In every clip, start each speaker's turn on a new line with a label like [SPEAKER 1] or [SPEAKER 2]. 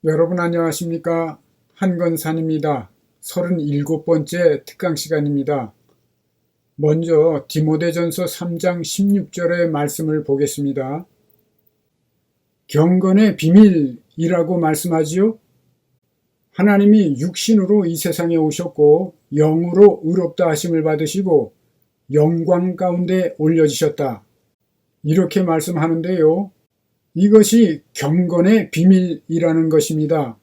[SPEAKER 1] 여러분 안녕하십니까? 한건산입니다. 37번째 특강 시간입니다. 먼저 디모데전서 3장 16절의 말씀을 보겠습니다. 경건의 비밀이라고 말씀하지요? 하나님이 육신으로 이 세상에 오셨고 영으로 의롭다 하심을 받으시고 영광 가운데 올려지셨다. 이렇게 말씀하는데요. 이것이 경건의 비밀이라는 것입니다.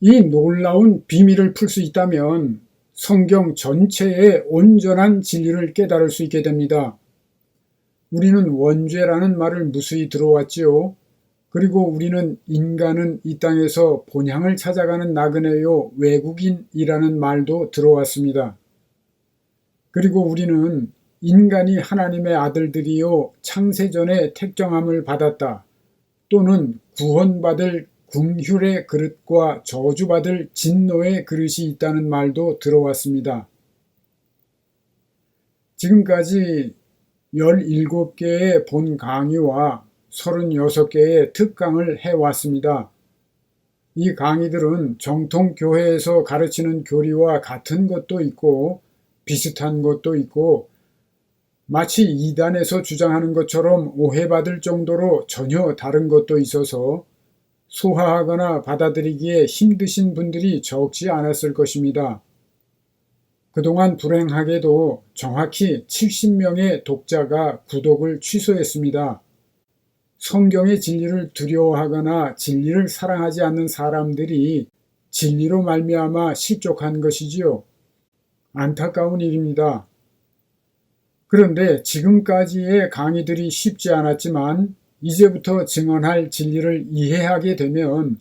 [SPEAKER 1] 이 놀라운 비밀을 풀 수 있다면 성경 전체의 온전한 진리를 깨달을 수 있게 됩니다. 우리는 원죄라는 말을 무수히 들어왔지요. 그리고 우리는 인간은 이 땅에서 본향을 찾아가는 나그네요 외국인이라는 말도 들어왔습니다. 그리고 우리는 인간이 하나님의 아들들이요 창세전에 택정함을 받았다. 또는 구원받을 궁휼의 그릇과 저주받을 진노의 그릇이 있다는 말도 들어왔습니다. 지금까지 17개의 본 강의와 36개의 특강을 해왔습니다. 이 강의들은 정통교회에서 가르치는 교리와 같은 것도 있고 비슷한 것도 있고 마치 이단에서 주장하는 것처럼 오해받을 정도로 전혀 다른 것도 있어서 소화하거나 받아들이기에 힘드신 분들이 적지 않았을 것입니다. 그동안 불행하게도 정확히 70명의 독자가 구독을 취소했습니다. 성경의 진리를 두려워하거나 진리를 사랑하지 않는 사람들이 진리로 말미암아 실족한 것이지요. 안타까운 일입니다. 그런데 지금까지의 강의들이 쉽지 않았지만 이제부터 증언할 진리를 이해하게 되면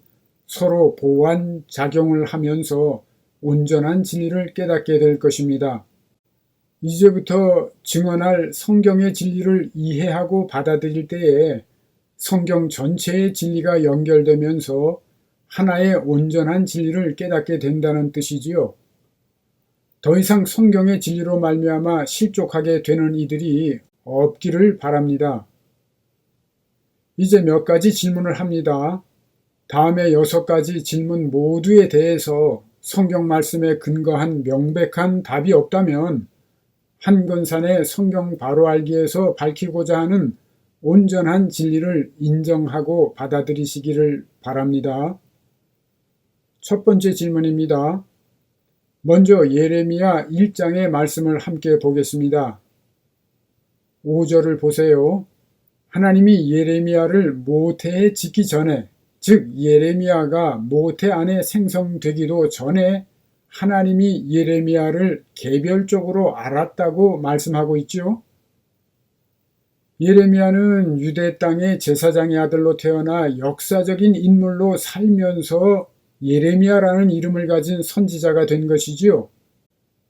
[SPEAKER 1] 서로 보완작용을 하면서 온전한 진리를 깨닫게 될 것입니다. 이제부터 증언할 성경의 진리를 이해하고 받아들일 때에 성경 전체의 진리가 연결되면서 하나의 온전한 진리를 깨닫게 된다는 뜻이지요. 더 이상 성경의 진리로 말미암아 실족하게 되는 이들이 없기를 바랍니다. 이제 몇 가지 질문을 합니다. 다음에 6가지 질문 모두에 대해서 성경 말씀에 근거한 명백한 답이 없다면 한건산의 성경 바로 알기에서 밝히고자 하는 온전한 진리를 인정하고 받아들이시기를 바랍니다. 첫 번째 질문입니다. 먼저 예레미야 1장의 말씀을 함께 보겠습니다. 5절을 보세요. 하나님이 예레미야를 모태에 짓기 전에, 즉 예레미야가 모태 안에 생성되기도 전에 하나님이 예레미야를 개별적으로 알았다고 말씀하고 있죠. 예레미야는 유대 땅의 제사장의 아들로 태어나 역사적인 인물로 살면서 예레미야라는 이름을 가진 선지자가 된 것이지요.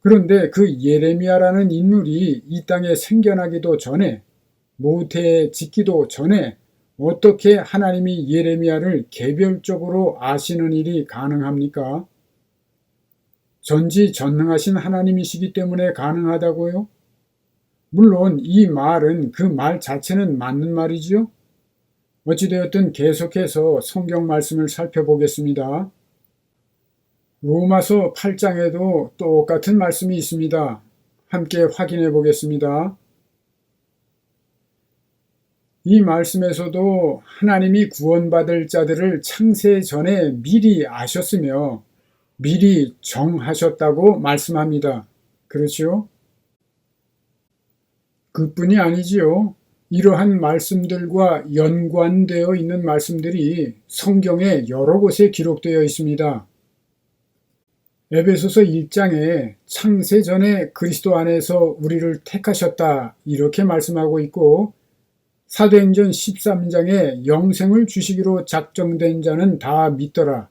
[SPEAKER 1] 그런데 그 예레미야라는 인물이 이 땅에 생겨나기도 전에, 모태에 짓기도 전에 어떻게 하나님이 예레미야를 개별적으로 아시는 일이 가능합니까? 전지전능하신 하나님이시기 때문에 가능하다고요? 물론 이 말은 그 말 자체는 맞는 말이지요. 어찌되었든 계속해서 성경 말씀을 살펴보겠습니다. 로마서 8장에도 똑같은 말씀이 있습니다. 함께 확인해 보겠습니다. 이 말씀에서도 하나님이 구원받을 자들을 창세 전에 미리 아셨으며 미리 정하셨다고 말씀합니다. 그렇지요? 그뿐이 아니지요. 이러한 말씀들과 연관되어 있는 말씀들이 성경에 여러 곳에 기록되어 있습니다. 에베소서 1장에 창세 전에 그리스도 안에서 우리를 택하셨다 이렇게 말씀하고 있고, 사도행전 13장에 영생을 주시기로 작정된 자는 다 믿더라.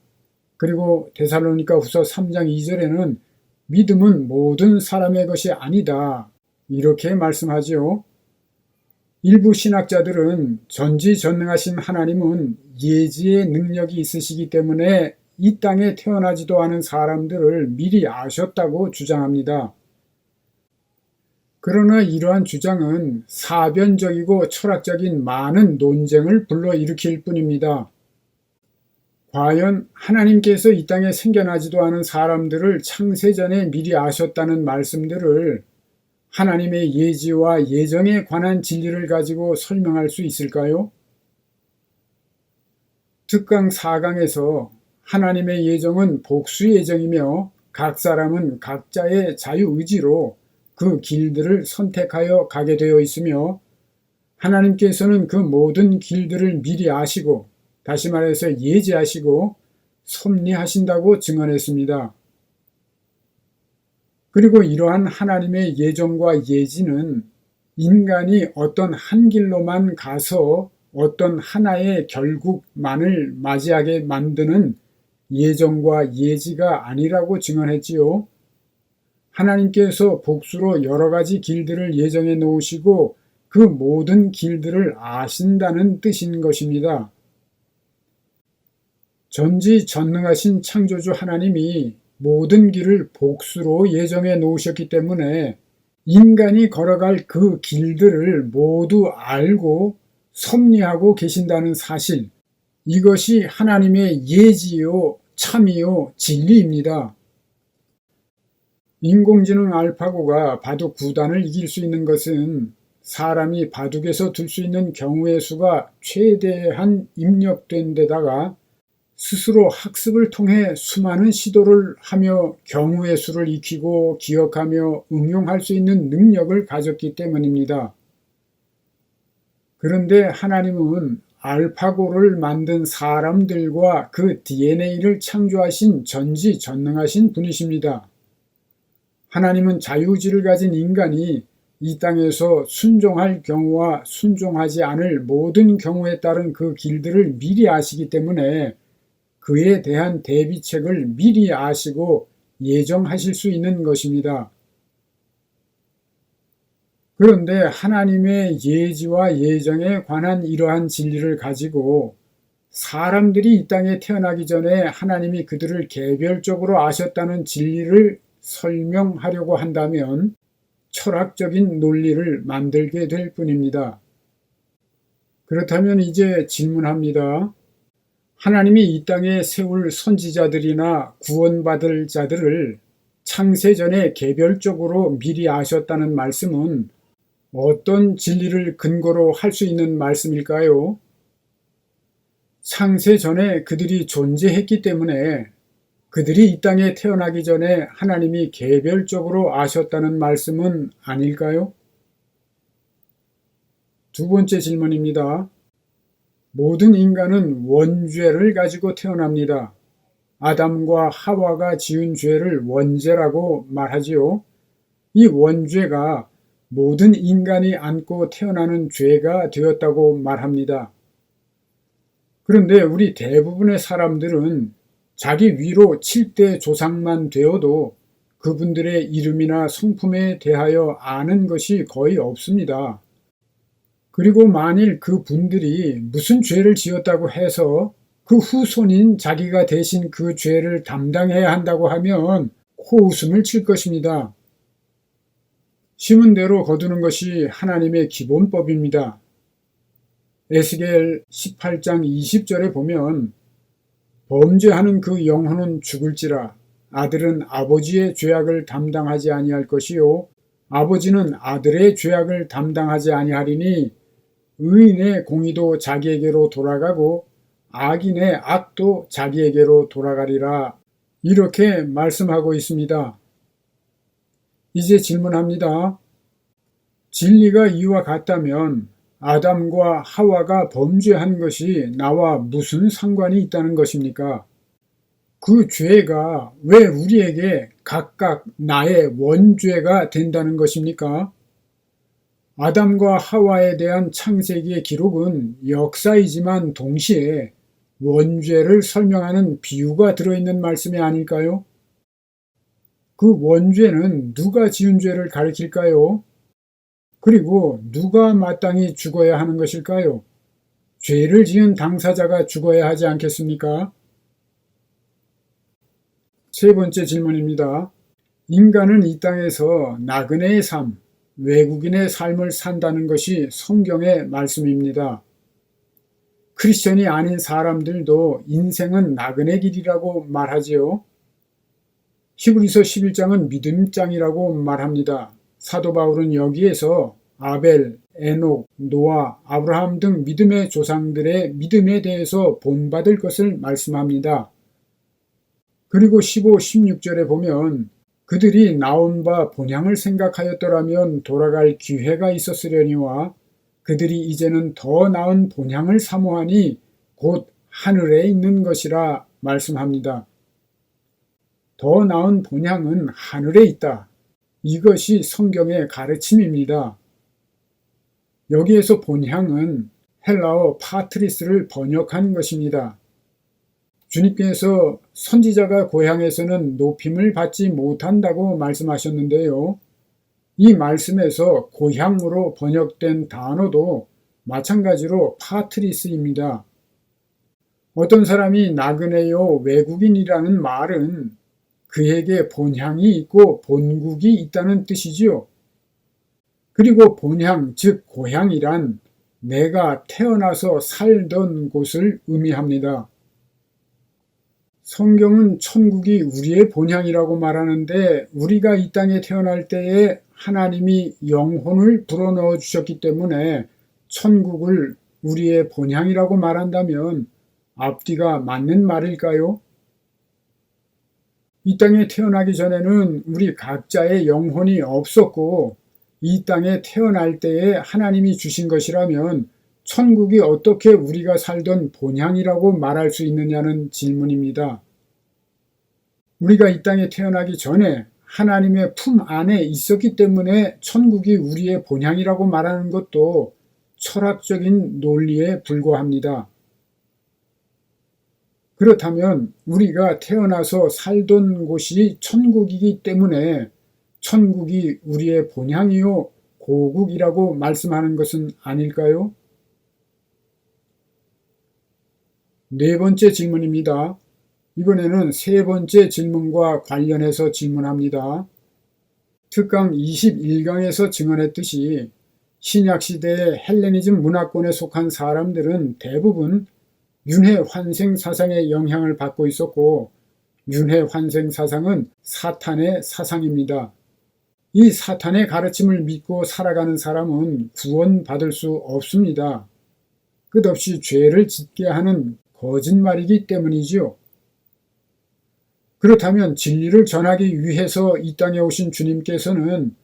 [SPEAKER 1] 그리고 데살로니가 후서 3장 2절에는 믿음은 모든 사람의 것이 아니다 이렇게 말씀하지요. 일부 신학자들은 전지전능하신 하나님은 예지의 능력이 있으시기 때문에 이 땅에 태어나지도 않은 사람들을 미리 아셨다고 주장합니다. 그러나 이러한 주장은 사변적이고 철학적인 많은 논쟁을 불러일으킬 뿐입니다. 과연 하나님께서 이 땅에 생겨나지도 않은 사람들을 창세전에 미리 아셨다는 말씀들을 하나님의 예지와 예정에 관한 진리를 가지고 설명할 수 있을까요? 특강 4강에서 하나님의 예정은 복수 예정이며 각 사람은 각자의 자유의지로 그 길들을 선택하여 가게 되어 있으며 하나님께서는 그 모든 길들을 미리 아시고 다시 말해서 예지하시고 섭리하신다고 증언했습니다. 그리고 이러한 하나님의 예정과 예지는 인간이 어떤 한 길로만 가서 어떤 하나의 결국만을 맞이하게 만드는 예정과 예지가 아니라고 증언했지요. 하나님께서 복수로 여러 가지 길들을 예정해 놓으시고 그 모든 길들을 아신다는 뜻인 것입니다. 전지전능하신 창조주 하나님이 모든 길을 복수로 예정해 놓으셨기 때문에 인간이 걸어갈 그 길들을 모두 알고 섭리하고 계신다는 사실, 이것이 하나님의 예지요, 참이요, 진리입니다. 인공지능 알파고가 바둑 9단을 이길 수 있는 것은 사람이 바둑에서 들 수 있는 경우의 수가 최대한 입력된 데다가 스스로 학습을 통해 수많은 시도를 하며 경우의 수를 익히고 기억하며 응용할 수 있는 능력을 가졌기 때문입니다. 그런데 하나님은 알파고를 만든 사람들과 그 DNA를 창조하신 전지전능하신 분이십니다. 하나님은 자유의지를 가진 인간이 이 땅에서 순종할 경우와 순종하지 않을 모든 경우에 따른 그 길들을 미리 아시기 때문에 그에 대한 대비책을 미리 아시고 예정하실 수 있는 것입니다. 그런데 하나님의 예지와 예정에 관한 이러한 진리를 가지고 사람들이 이 땅에 태어나기 전에 하나님이 그들을 개별적으로 아셨다는 진리를 설명하려고 한다면 철학적인 논리를 만들게 될 뿐입니다. 그렇다면 이제 질문합니다. 하나님이 이 땅에 세울 선지자들이나 구원받을 자들을 창세전에 개별적으로 미리 아셨다는 말씀은 어떤 진리를 근거로 할 수 있는 말씀일까요? 창세전에 그들이 존재했기 때문에 그들이 이 땅에 태어나기 전에 하나님이 개별적으로 아셨다는 말씀은 아닐까요? 두 번째 질문입니다. 모든 인간은 원죄를 가지고 태어납니다. 아담과 하와가 지은 죄를 원죄라고 말하지요. 이 원죄가 모든 인간이 안고 태어나는 죄가 되었다고 말합니다. 그런데 우리 대부분의 사람들은 자기 위로 7대 조상만 되어도 그분들의 이름이나 성품에 대하여 아는 것이 거의 없습니다. 그리고 만일 그 분들이 무슨 죄를 지었다고 해서 그 후손인 자기가 대신 그 죄를 담당해야 한다고 하면 코웃음을 칠 것입니다. 심은 대로 거두는 것이 하나님의 기본법입니다. 에스겔 18장 20절에 보면 범죄하는 그 영혼은 죽을지라 아들은 아버지의 죄악을 담당하지 아니할 것이요 아버지는 아들의 죄악을 담당하지 아니하리니 의인의 공의도 자기에게로 돌아가고 악인의 악도 자기에게로 돌아가리라. 이렇게 말씀하고 있습니다. 이제 질문합니다. 진리가 이와 같다면 아담과 하와가 범죄한 것이 나와 무슨 상관이 있다는 것입니까? 그 죄가 왜 우리에게 각각 나의 원죄가 된다는 것입니까? 아담과 하와에 대한 창세기의 기록은 역사이지만 동시에 원죄를 설명하는 비유가 들어있는 말씀이 아닐까요? 그 원죄는 누가 지은 죄를 가리킬까요? 그리고 누가 마땅히 죽어야 하는 것일까요? 죄를 지은 당사자가 죽어야 하지 않겠습니까? 세 번째 질문입니다. 인간은 이 땅에서 나그네의 삶, 외국인의 삶을 산다는 것이 성경의 말씀입니다. 크리스천이 아닌 사람들도 인생은 나그네 길이라고 말하지요. 히브리서 11장은 믿음장이라고 말합니다. 사도 바울은 여기에서 아벨, 에녹, 노아, 아브라함 등 믿음의 조상들의 믿음에 대해서 본받을 것을 말씀합니다. 그리고 15, 16절에 보면 그들이 나온 바 본향을 생각하였더라면 돌아갈 기회가 있었으려니와 그들이 이제는 더 나은 본향을 사모하니 곧 하늘에 있는 것이라 말씀합니다. 더 나은 본향은 하늘에 있다. 이것이 성경의 가르침입니다. 여기에서 본향은 헬라어 파트리스를 번역한 것입니다. 주님께서 선지자가 고향에서는 높임을 받지 못한다고 말씀하셨는데요. 이 말씀에서 고향으로 번역된 단어도 마찬가지로 파트리스입니다. 어떤 사람이 나그네요 외국인이라는 말은 그에게 본향이 있고 본국이 있다는 뜻이지요. 그리고 본향, 즉 고향이란 내가 태어나서 살던 곳을 의미합니다. 성경은 천국이 우리의 본향이라고 말하는데 우리가 이 땅에 태어날 때에 하나님이 영혼을 불어넣어 주셨기 때문에 천국을 우리의 본향이라고 말한다면 앞뒤가 맞는 말일까요? 이 땅에 태어나기 전에는 우리 각자의 영혼이 없었고 이 땅에 태어날 때에 하나님이 주신 것이라면 천국이 어떻게 우리가 살던 본향이라고 말할 수 있느냐는 질문입니다. 우리가 이 땅에 태어나기 전에 하나님의 품 안에 있었기 때문에 천국이 우리의 본향이라고 말하는 것도 철학적인 논리에 불과합니다. 그렇다면 우리가 태어나서 살던 곳이 천국이기 때문에 천국이 우리의 본향이요 고국이라고 말씀하는 것은 아닐까요? 네 번째 질문입니다. 이번에는 세 번째 질문과 관련해서 질문합니다. 특강 21강에서 증언했듯이 신약시대의 헬레니즘 문화권에 속한 사람들은 대부분 윤회 환생 사상의 영향을 받고 있었고 윤회 환생 사상은 사탄의 사상입니다. 이 사탄의 가르침을 믿고 살아가는 사람은 구원받을 수 없습니다. 끝없이 죄를 짓게 하는 거짓말이기 때문이지요. 그렇다면 진리를 전하기 위해서 이 땅에 오신 주님께서는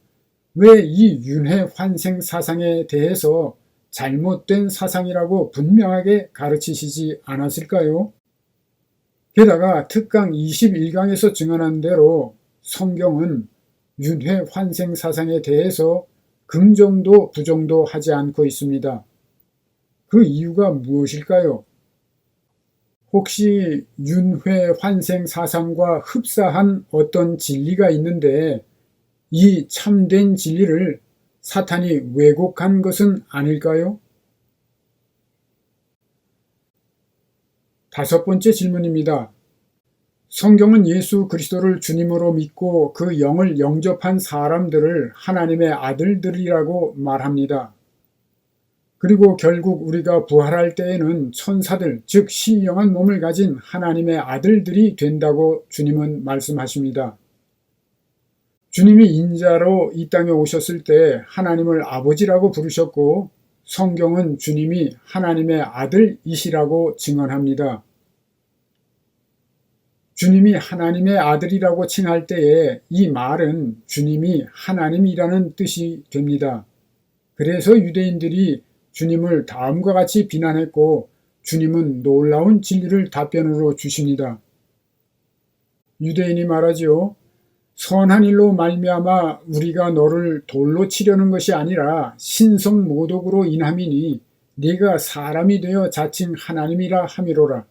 [SPEAKER 1] 왜 이 윤회 환생 사상에 대해서 잘못된 사상이라고 분명하게 가르치시지 않았을까요? 게다가 특강 21강에서 증언한 대로 성경은 윤회 환생 사상에 대해서 긍정도 부정도 하지 않고 있습니다. 그 이유가 무엇일까요? 혹시 윤회 환생 사상과 흡사한 어떤 진리가 있는데 이 참된 진리를 사탄이 왜곡한 것은 아닐까요? 다섯 번째 질문입니다. 성경은 예수 그리스도를 주님으로 믿고 그 영을 영접한 사람들을 하나님의 아들들이라고 말합니다. 그리고 결국 우리가 부활할 때에는 천사들, 즉 신령한 몸을 가진 하나님의 아들들이 된다고 주님은 말씀하십니다. 주님이 인자로 이 땅에 오셨을 때 하나님을 아버지라고 부르셨고 성경은 주님이 하나님의 아들이시라고 증언합니다. 주님이 하나님의 아들이라고 칭할 때에 이 말은 주님이 하나님이라는 뜻이 됩니다. 그래서 유대인들이 주님을 다음과 같이 비난했고 주님은 놀라운 진리를 답변으로 주십니다. 유대인이 말하지요. 선한 일로 말미암아 우리가 너를 돌로 치려는 것이 아니라 신성모독으로 인함이니 네가 사람이 되어 자칭 하나님이라 함이로라.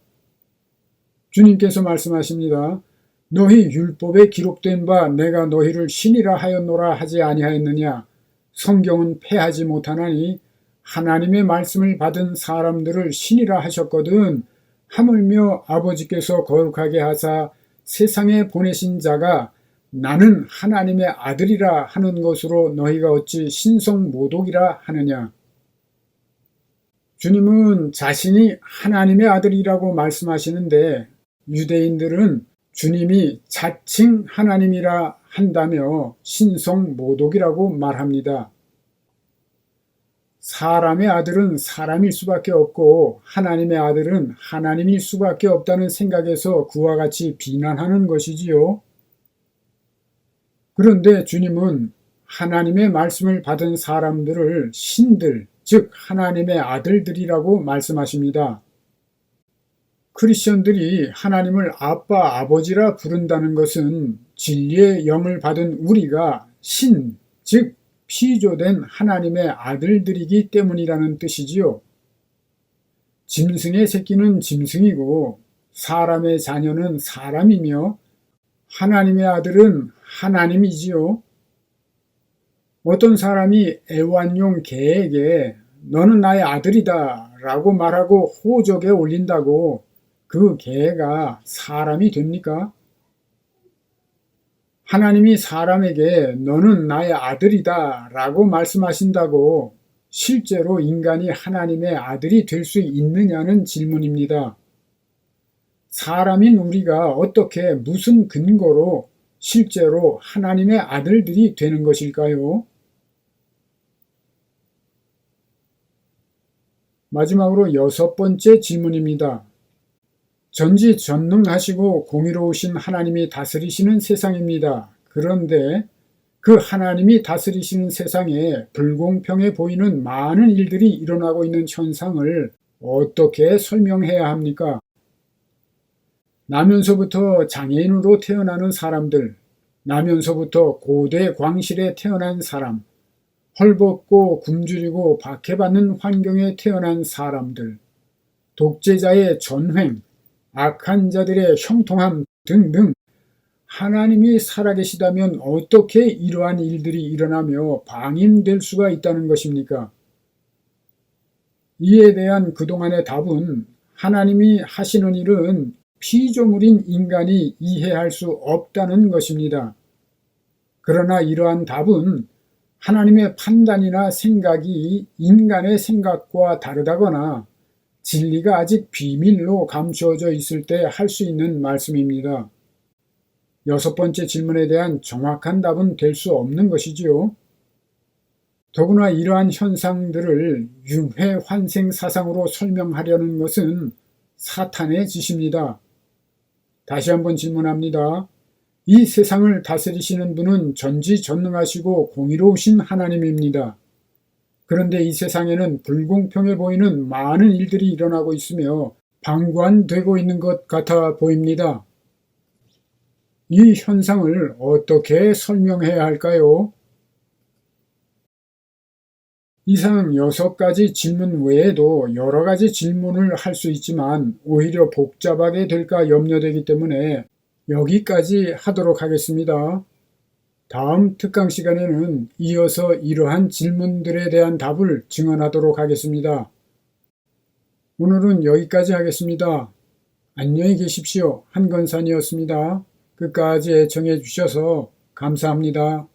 [SPEAKER 1] 주님께서 말씀하십니다. 너희 율법에 기록된 바 내가 너희를 신이라 하였노라 하지 아니하였느냐. 성경은 패하지 못하나니 하나님의 말씀을 받은 사람들을 신이라 하셨거든 하물며 아버지께서 거룩하게 하사 세상에 보내신 자가 나는 하나님의 아들이라 하는 것으로 너희가 어찌 신성모독이라 하느냐. 주님은 자신이 하나님의 아들이라고 말씀하시는데 유대인들은 주님이 자칭 하나님이라 한다며 신성모독이라고 말합니다. 사람의 아들은 사람일 수밖에 없고 하나님의 아들은 하나님일 수밖에 없다는 생각에서 그와 같이 비난하는 것이지요. 그런데 주님은 하나님의 말씀을 받은 사람들을 신들, 즉 하나님의 아들들이라고 말씀하십니다. 크리스천들이 하나님을 아빠, 아버지라 부른다는 것은 진리의 영을 받은 우리가 신, 즉 피조된 하나님의 아들들이기 때문이라는 뜻이지요. 짐승의 새끼는 짐승이고 사람의 자녀는 사람이며 하나님의 아들은 하나님이지요. 어떤 사람이 애완용 개에게 너는 나의 아들이다 라고 말하고 호적에 올린다고 그 개가 사람이 됩니까? 하나님이 사람에게 너는 나의 아들이다 라고 말씀하신다고 실제로 인간이 하나님의 아들이 될 수 있느냐는 질문입니다. 사람인 우리가 어떻게 무슨 근거로 실제로 하나님의 아들들이 되는 것일까요? 마지막으로 6번째 질문입니다. 전지전능하시고 공의로우신 하나님이 다스리시는 세상입니다. 그런데 그 하나님이 다스리시는 세상에 불공평해 보이는 많은 일들이 일어나고 있는 현상을 어떻게 설명해야 합니까? 나면서부터 장애인으로 태어나는 사람들, 나면서부터 고대 광실에 태어난 사람, 헐벗고 굶주리고 박해받는 환경에 태어난 사람들, 독재자의 전횡, 악한 자들의 형통함 등등 하나님이 살아계시다면 어떻게 이러한 일들이 일어나며 방임될 수가 있다는 것입니까? 이에 대한 그동안의 답은 하나님이 하시는 일은 피조물인 인간이 이해할 수 없다는 것입니다. 그러나 이러한 답은 하나님의 판단이나 생각이 인간의 생각과 다르다거나 진리가 아직 비밀로 감추어져 있을 때 할 수 있는 말씀입니다. 6번째 질문에 대한 정확한 답은 될 수 없는 것이지요. 더구나 이러한 현상들을 융회환생 사상으로 설명하려는 것은 사탄의 짓입니다. 다시 한번 질문합니다. 이 세상을 다스리시는 분은 전지전능하시고 공의로우신 하나님입니다. 그런데 이 세상에는 불공평해 보이는 많은 일들이 일어나고 있으며 방관되고 있는 것 같아 보입니다. 이 현상을 어떻게 설명해야 할까요? 이상 6가지 질문 외에도 여러 가지 질문을 할 수 있지만 오히려 복잡하게 될까 염려되기 때문에 여기까지 하도록 하겠습니다. 다음 특강 시간에는 이어서 이러한 질문들에 대한 답을 증언하도록 하겠습니다. 오늘은 여기까지 하겠습니다. 안녕히 계십시오. 한건산이었습니다. 끝까지 애청해 주셔서 감사합니다.